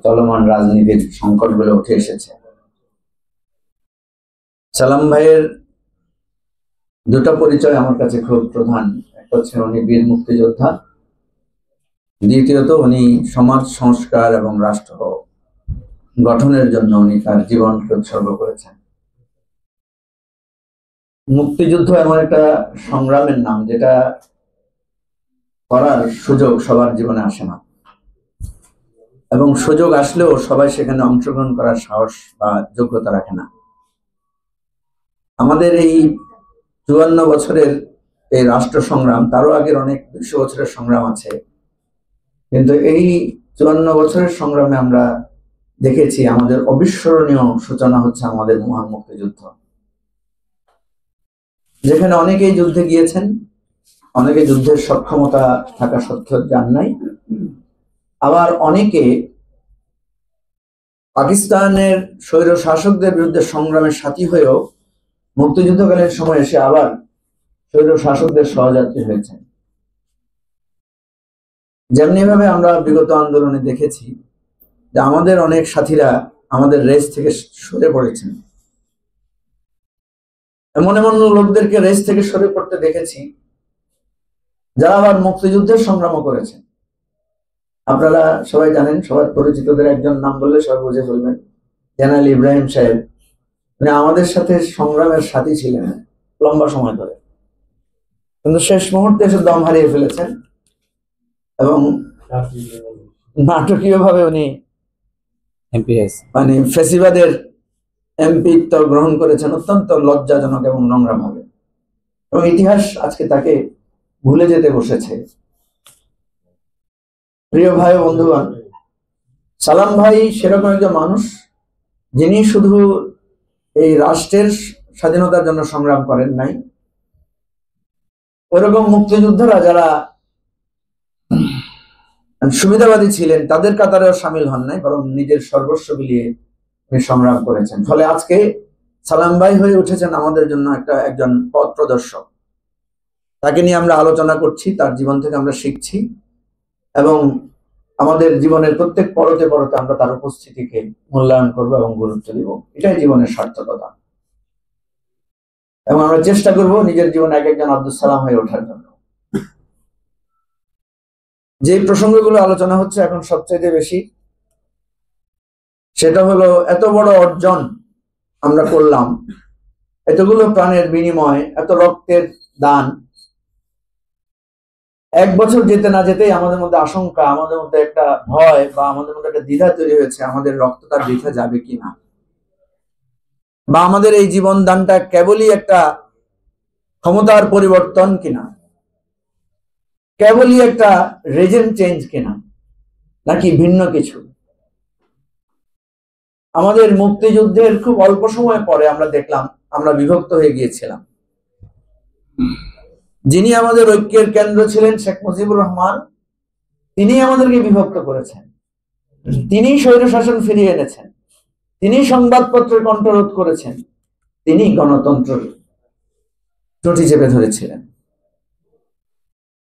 চলমান রাজনীতির সংকটগুলো উঠে এসেছে। সালাম ভাইয়ের দুটো পরিচয় আমার কাছে খুব প্রধান। একটা হচ্ছে উনি বীর মুক্তিযোদ্ধা, দ্বিতীয়ত উনি সমাজ সংস্কার এবং রাষ্ট্র গঠনের জন্য উনি তার জীবনকে উৎসর্গ করেছেন। মুক্তিযুদ্ধ এমন একটা সংগ্রামের নাম যেটা করার সুযোগ সবার জীবনে আসে না, এবং সুযোগ আসলেও সবাই সেখানে অংশগ্রহণ করার সাহস বা যোগ্যতা রাখে না। আমাদের এই 54 বছরের এই রাষ্ট্র সংগ্রাম, তারও আগের অনেক 200 বছরের সংগ্রাম আছে, কিন্তু এই 54 বছরের সংগ্রামে আমরা দেখেছি আমাদের অবিস্মরণীয় সূচনা হচ্ছে আমাদের মহান মুক্তিযুদ্ধ, যেখানে অনেকেই যুদ্ধে গিয়েছেন, অনেকে যুদ্ধের সক্ষমতা থাকা সত্ত্বেও যান নাই, আবার অনেকে পাকিস্তানের স্বৈর শাসকদের বিরুদ্ধে সংগ্রামের সাথী হয়েও মুক্তিযুদ্ধকালীন সময় এসে আবার স্বৈর শাসকদের সহযাত্রী হয়েছেন। যেমনি ভাবে আমরা বিগত আন্দোলনে দেখেছি যে আমাদের অনেক সাথীরা আমাদের রেস থেকে সরে পড়েছেন। এমন এমন লোকদেরকে রেস থেকে সরে পড়তে দেখেছি যারা আবার মুক্তিযুদ্ধের সংগ্রামও করেছেন। আপনারা সবাই জানেন, সবার পরিচিতদের একজন নাম বললে সবাই বুঝে ফেলবেন, জেনারেল ইব্রাহিম সাহেব। উনি আমাদের সাথে সংগ্রামের সাথী ছিলেন লম্বা সময় ধরে, কিন্তু শেষ মুহূর্তে এসে দম হারিয়ে ফেলেছেন এবং নাটকীয় ভাবে উনি মানে ফেসিবাদের এমপিত্ব গ্রহণ করেছেন অত্যন্ত লজ্জাজনক এবং নোংরা ভাবে, এবং ইতিহাস আজকে তাকে ভুলে যেতে বসেছে। প্রিয় ভাই ও বন্ধুগণ, সালাম ভাই সেরকম একজন মানুষ যিনি শুধু এই রাষ্ট্রের স্বাধীনতার জন্য সংগ্রাম করেন নাই, ওরকম মুক্তিযোদ্ধারা যারা সুবিধাবাদী ছিলেন তাদের কাতারেও সামিল হন নাই, বরং নিজের সর্বস্ব বিলিয়ে সংগ্রাম করেছেন। ফলে আজকে সালাম ভাই হয়ে উঠেছেন আমাদের জন্য একজন পথ প্রদর্শক। তাকে নিয়ে আমরা আলোচনা করছি, তার জীবন থেকে আমরা শিখছি, এবং আমাদের জীবনের প্রত্যেক পরতে পরতে আমরা তার উপস্থিতিকে মূল্যায়ন করব এবং গুরুত্ব দিব। এটাই জীবনের সার্থকতা, এবং আমরা চেষ্টা করব নিজের জীবনে এক একজন আব্দুল সালাম হয়ে ওঠার জন্য। যে প্রসঙ্গগুলো আলোচনা হচ্ছে এখন সবচাইতে বেশি, সেটা হলো এত বড় অর্জন আমরা করলাম, এতগুলো প্রাণের বিনিময়, এত রক্তের দান। 1 বছর যেতে না যেতেই আমাদের মধ্যে আশঙ্কা, আমাদের মধ্যে একটা ভয় বা আমাদের মধ্যে একটা দ্বিধা তৈরি হয়েছে, আমাদের রক্তটা বৃথা যাবে কিনা, বা আমাদের এই জীবন দানটা কেবলই একটা ক্ষমতার পরিবর্তন কিনা, কেবলই একটা রেজিম চেঞ্জ কিনা, নাকি ভিন্ন কিছু। আমাদের মুক্তিযুদ্ধের খুব অল্প সময় পরে আমরা দেখলাম আমরা বিভক্ত হয়ে গিয়েছিলাম। যিনি আমাদের ঐক্যের কেন্দ্র ছিলেন শেখ মুজিবুর রহমান, তিনি আমাদেরকে বিভক্ত করেছেন, তিনি স্বৈরশাসন ফিরিয়ে এনেছেন, তিনি সংবাদপত্রের কণ্ঠরোধ করেছেন, তিনি গণতন্ত্রের টুটি চেপে ধরেছিলেন।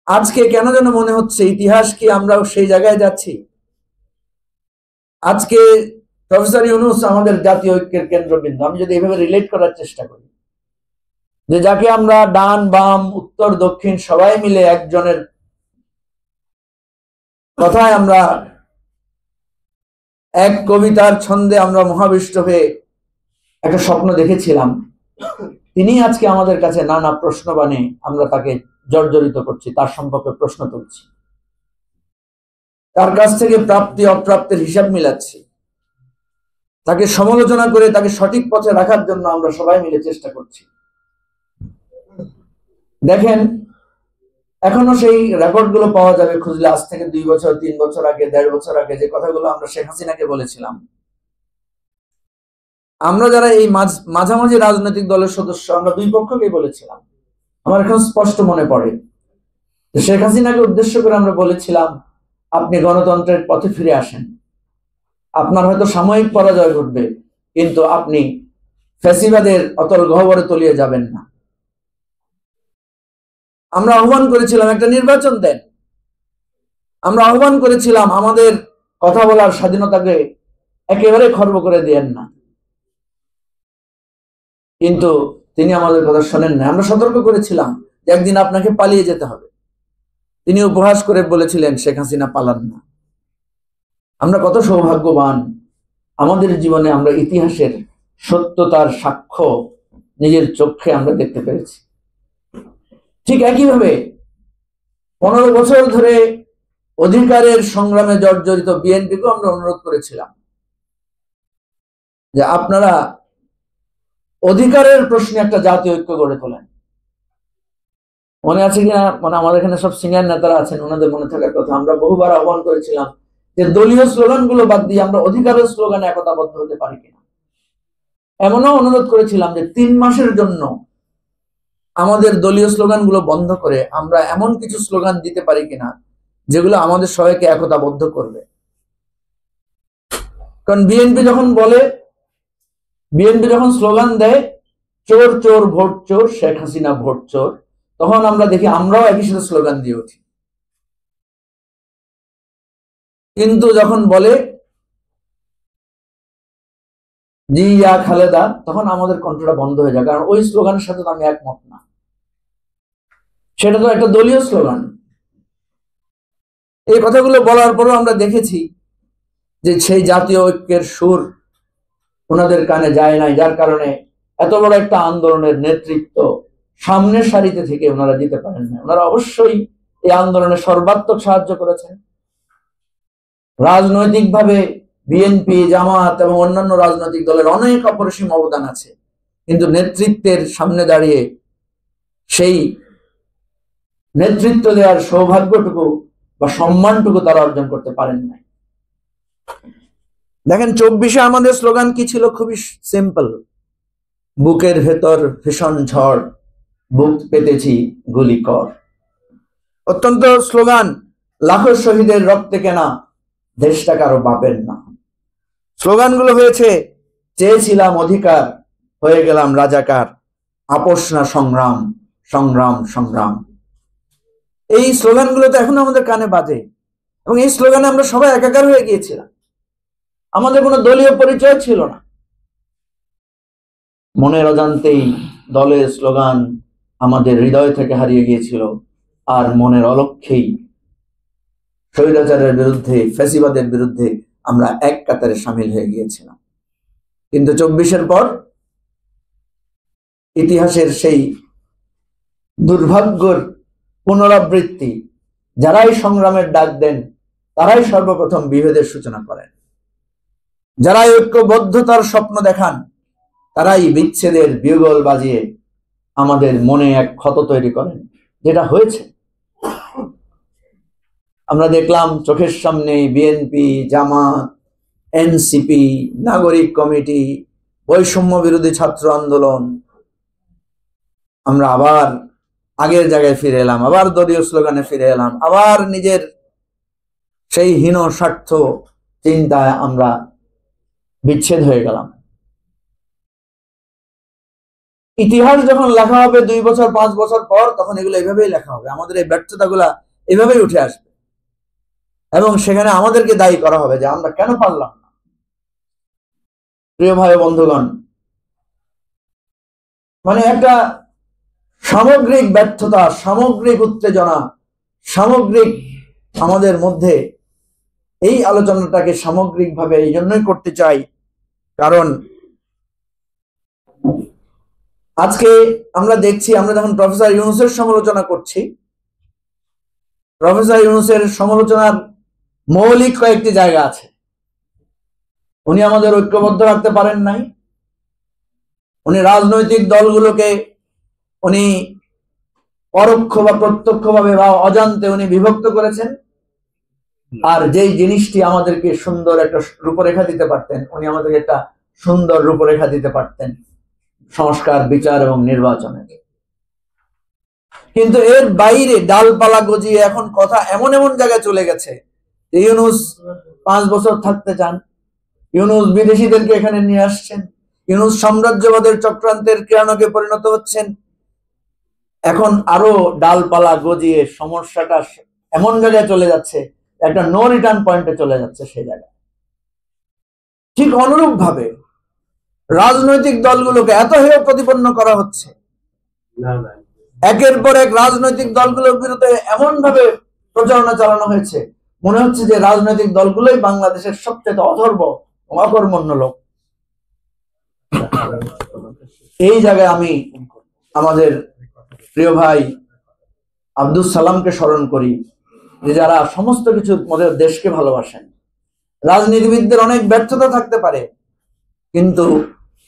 আজকে কেন যেন মনে হচ্ছে ইতিহাস কি আমরাও সেই জায়গায় যাচ্ছি। আজকে প্রফেসর ইউনূস আমাদের জাতীয় ঐক্যের কেন্দ্রবিন্দু। আমি যদি এভাবে রিলেট করার চেষ্টা করি, যে যাকে আমরা ডান বাম উত্তর দক্ষিণ সবাই মিলে একজনের কথায় আমরা এক কবিতার ছন্দে আমরা মহাবিষ্ট হয়ে একটা স্বপ্ন দেখেছিলাম, তিনি আজকে আমাদের কাছে নানা প্রশ্ন বানে আমরা তাকে জর্জরিত করছি, তার সম্পর্কে প্রশ্ন তুলছি, তার কাছ থেকে প্রাপ্তি অপ্রাপ্তির হিসাব মিলাচ্ছি, তাকে সমালোচনা করে তাকে সঠিক পথে রাখার জন্য আমরা সবাই মিলে চেষ্টা করছি। দেখেন, এখনো সেই রেকর্ড গুলো পাওয়া যাবে খুঁজলে, আজ থেকে 2 বছর 3 বছর আগে, 1.5 বছর আগে যে কথাগুলো আমরা শেখ হাসিনাকে বলেছিলাম। আমরা যারা এই মাঝামাঝি রাজনৈতিক দলের সদস্য, আমরা 2 পক্ষকেই বলেছিলাম। আমার এখন স্পষ্ট মনে পড়ে শেখ হাসিনাকে উদ্দেশ্য করে আমরা বলেছিলাম, আপনি গণতন্ত্রের পথে ফিরে আসেন, আপনার হয়তো সাময়িক পরাজয় ঘটবে, কিন্তু আপনি ফ্যাসিবাদের অতল গহ্বরে তলিয়ে যাবেন না। আমরা আহ্বান করেছিলাম একটা নির্বাচন দেন, আমরা আহ্বান করেছিলাম আমাদের কথা বলার স্বাধীনতাকে একেবারে খর্ব করে দিয়েন না। কিন্তু তিনি আমাদের কথা শোনেন না। আমরা সতর্ক করেছিলাম যে একদিন আপনাকে পালিয়ে যেতে হবে। তিনি উপহাস করে বলেছিলেন, শেখ হাসিনা পালান না। আমরা কত সৌভাগ্যবান, আমাদের জীবনে আমরা ইতিহাসের সত্যতার সাক্ষ্য নিজের চোখে আমরা দেখতে পেরেছি। ঠিক একইভাবে 15 বছর ধরে অধিকারের সংগ্রামে জর্জরিত বিএনপিকেও আমরা অনুরোধ করেছিলাম যে আপনারা অধিকারের প্রশ্নে একটা জাতীয় ঐক্য গড়ে তোলেন। মনে আছে কিনা, মানে আমাদের এখানে সব সিনিয়র নেতারা আছেন, ওনাদের মনে থাকার কথা, আমরা বহুবার আহ্বান করেছিলাম যে দলীয় স্লোগানগুলো বাদ দিয়ে আমরা অধিকারের স্লোগানে একতাবদ্ধ হতে পারি কিনা। এমনও অনুরোধ করেছিলাম যে 3 মাসের জন্য আমাদের দলীয় স্লোগানগুলো বন্ধ করে আমরা এমন কিছু স্লোগান দিতে পারি কিনা যেগুলো আমাদের সবাইকে একতাবদ্ধ করবে। কারণ বিএনপি যখন স্লোগান দেয় চোর চোর ভোট চোর, শেখ হাসিনা ভোট চোর, তখন আমরা দেখি আমরাও একই সাথে স্লোগান দিয়ে উঠি। কিন্তু যখন বলে জি ইয়া খালেদা, তখন আমাদের কণ্ঠটা বন্ধ হয়ে যায়, কারণ ওই স্লোগানের সাথে তো আমি একমত না। সেটা তো একটা দলীয় স্লোগান। এই কথাগুলো বলার পরও আমরা দেখেছি যে সেই জাতীয় ঐক্যের সুর ওনাদের কানে যায় নাই, যার কারণে এত বড় একটা আন্দোলনের নেতৃত্ব সামনের সারিতে থেকে ওনারা দিতে পারেন না। ওনারা অবশ্যই এই আন্দোলনে সর্বাত্মক সাহায্য করেছেন। রাজনৈতিকভাবে বিএনপি, জামাত এবং অন্যান্য রাজনৈতিক দলের অনেক অপরিসীম অবদান আছে, কিন্তু নেতৃত্বের সামনে দাঁড়িয়ে সেই নেতৃত্ব দেওয়ার সৌভাগ্যটুকু বা সম্মানটুকু তারা অর্জন করতে পারেন নাই। দেখেন 24-এ আমাদের স্লোগান কি ছিল? খুবই সিম্পল, বুকের ভেতর ভীষণ ঝড়, বুক পেতেছি গুলি কর। অত্যন্ত স্লোগান, লাখো শহীদের রক্তে কেনা দেশটা কারো বাপের না। স্লোগানগুলো হয়েছে চেয়েছিলাম অধিকার, হয়ে গেলাম রাজাকার, আপোষ না সংগ্রাম, সংগ্রাম সংগ্রাম। এই স্লোগানগুলো তো এখন আমাদের কানে বাজে, এবং এই স্লোগানে আমরা সবাই একাকার হয়ে গিয়েছিলাম। আমাদের কোনো দলীয় পরিচয় ছিল না। মনের অজান্তেই দলের স্লোগান আমাদের হৃদয় থেকে হারিয়ে গিয়েছিল, আর মনের অলক্ষ্যেই স্বৈরাচারের বিরুদ্ধে, ফ্যাসিবাদের বিরুদ্ধে আমরা এক কাতারে সামিল হয়ে গিয়েছিলাম। কিন্তু 24-এর পর ইতিহাসের সেই দুর্ভাগ্যের পুনরাবৃত্তি, যারাই সংগ্রামের ডাক দেন তারাই সর্বপ্রথম বিভেদের সূচনা করেন। যারাই ঐক্যবদ্ধতার স্বপ্ন দেখান তারাই বিচ্ছেদের বিউগল বাজিয়ে আমাদের মনে এক ক্ষত তৈরি করেন, যেটা হয়েছে। আমরা দেখলাম চোখের সামনে বিএনপি, জামাত, এনসিপি, নাগরিক কমিটি, বৈষম্য বিরোধী ছাত্র আন্দোলন, আমরা আবার আগের জায়গায় ফিরে এলাম, আবার দলীয় স্লোগানে ফিরে এলাম, আবার নিজের সেই হীন স্বার্থ চিন্তায় আমরা বিচ্ছেদ হয়ে গেলাম। ইতিহাস যখন লেখা হবে 2 বছর 5 বছর পর, তখন এগুলো এভাবেই লেখা হবে, আমাদের এই ব্যর্থতাগুলা এভাবেই উঠে আসবে, এবং সেখানে আমাদেরকে দায়ী করা হবে যে আমরা কেন পারলাম না। প্রিয় ভাই বন্ধুগণ, মানে একটা সামগ্রিক ব্যর্থতা, সামগ্রিক উত্তেজনা, সামগ্রিক আমাদের মধ্যে এই আলোচনাটাকে সামগ্রিকভাবে এই জন্যই করতে চাই, কারণ আজকে আমরা দেখছি, আমরা যখন প্রফেসর ইউনূসের সমালোচনা করছি, প্রফেসর ইউনূসের সমালোচনার মৌলিক কয়েকটি জায়গা আছে। উনি আমাদের ঐক্যবদ্ধ রাখতে পারেন নাই, উনি রাজনৈতিক দলগুলোকে উনি পরোক্ষ বা প্রত্যক্ষভাবে বা অজান্তে উনি বিভক্ত করেছেন। আর যেই জিনিসটি আমাদেরকে সুন্দর একটা রূপরেখা দিতে পারতেন, উনি আমাদেরকে একটা সুন্দর রূপরেখা দিতে পারতেন সংস্কার, বিচার এবং নির্বাচনের। কিন্তু এর বাইরে ডালপালা গজিয়ে এখন কথা এমন এমন জায়গায় চলে গেছে যে ইউনূস 5 বছর থাকতে চান, ইউনূস বিদেশিদেরকে এখানে নিয়ে আসছেন, ইউনূস সাম্রাজ্যবাদের চক্রান্তের ক্রিয়ানকে পরিণত হচ্ছেন। এখন আরো ডালপালা গজিয়ে সমস্যাটা এমন জায়গায় চলে যাচ্ছে একটা নো রিটার্ন পয়েন্টে চলে যাচ্ছে সেই জায়গায়। ঠিক অনুরূপ ভাবে রাজনৈতিক দলগুলোকে এত হেয় প্রতিপন্ন করা হচ্ছে, একের পর এক রাজনৈতিক দলগুলোর বিরুদ্ধে এমন ভাবে প্রচারণা চালানো হয়েছে, মনে হচ্ছে যে রাজনৈতিক দলগুলোই বাংলাদেশের সবচেয়ে অধর্ম অকর্মণ্য লোক। এই জায়গায় আমি আমাদের প্রিয় ভাই আব্দুল সালামকে স্মরণ করি, যে যারা সমস্ত কিছু আমাদের দেশকে ভালোবাসেন। রাজনীতিবিদদের অনেক ব্যর্থতা থাকতে পারে, কিন্তু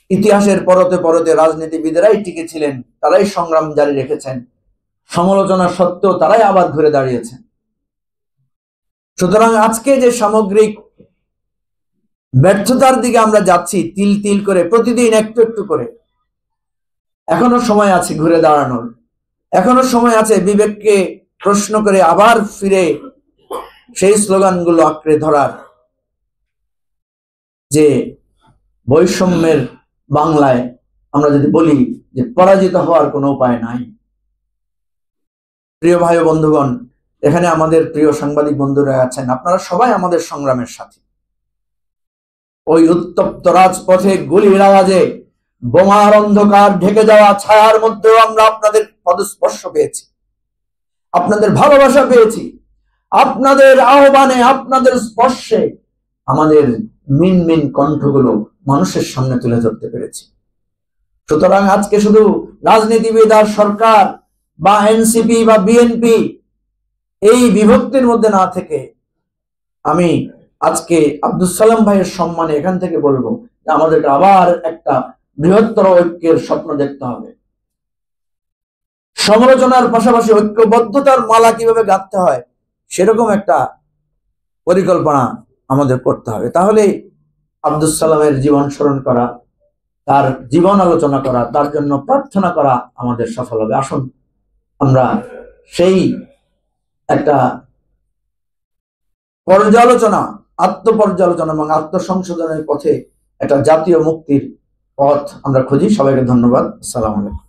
ইতিহাসের পরতে পরতে রাজনীতিবিদেরাই টিকে ছিলেন, তারাই সংগ্রাম জারি রেখেছেন, সমালোচনা সত্ত্বেও তারাই আবার ঘুরে দাঁড়িয়েছেন। সুতরাং আজকে যে সামগ্রিক ব্যর্থতার দিকে আমরা যাচ্ছি তিল তিল করে, প্রতিদিন একটু একটু করে, এখনো সময় আছে ঘুরে দাঁড়ানোর, এখনো সময় আছে বিবেককে প্রশ্ন করে আবার ফিরে সেই স্লোগানগুলো আঁকড়ে ধরার, যে বৈষম্যের বাংলায় আমরা যদি বলি যে পরাজিত হওয়ার কোনো উপায় নাই। প্রিয় ভাই ও বন্ধুগণ, এখানে আমাদের প্রিয় সাংবাদিক বন্ধুরা আছেন, আপনারা সবাই আমাদের সংগ্রামের সাথী। ওই উত্তপ্ত রাজপথে গুলির আওয়াজে, বোমার অন্ধকার ঢেকে যাওয়া ছায়ার মধ্যেও আমরা আপনাদের পদস্পর্শ পেয়েছি, আপনাদের ভালোবাসা পেয়েছি, আপনাদের আহ্বানে, আপনাদের স্পর্শে আমাদের মিন মিন কণ্ঠগুলো মানুষের সামনে তুলে ধরতে পেরেছি। সুতরাং আজকে শুধু রাজনীতিবিদ আর সরকার বা এনসিপি বা বিএনপি এই বিভক্তির মধ্যে না থেকে, আমি আজকে আব্দুল সালাম ভাইয়ের সম্মানে এখান থেকে বলবো যে আমাদেরকে আবার একটা বৃহত্তর ঐক্যের স্বপ্ন দেখতে হবে। সমালোচনার পাশাপাশি ঐক্যবদ্ধতার মালা কিভাবে গাঁথতে হয় সেরকম একটা পরিকল্পনা আমাদের করতে হবে। তাহলে আব্দুল সালামের জীবন স্মরণ করা, তার জীবন আলোচনা করা, তার জন্য প্রার্থনা করা আমাদের সফল হবে। আসুন আমরা সেই একটা পর্যালোচনা, আত্মপর্যালোচনা এবং আত্মসংশোধনের পথে একটা জাতীয় মুক্তির পথ আমরা খুঁজি। সবাইকে ধন্যবাদ। আসসালামু আলাইকুম।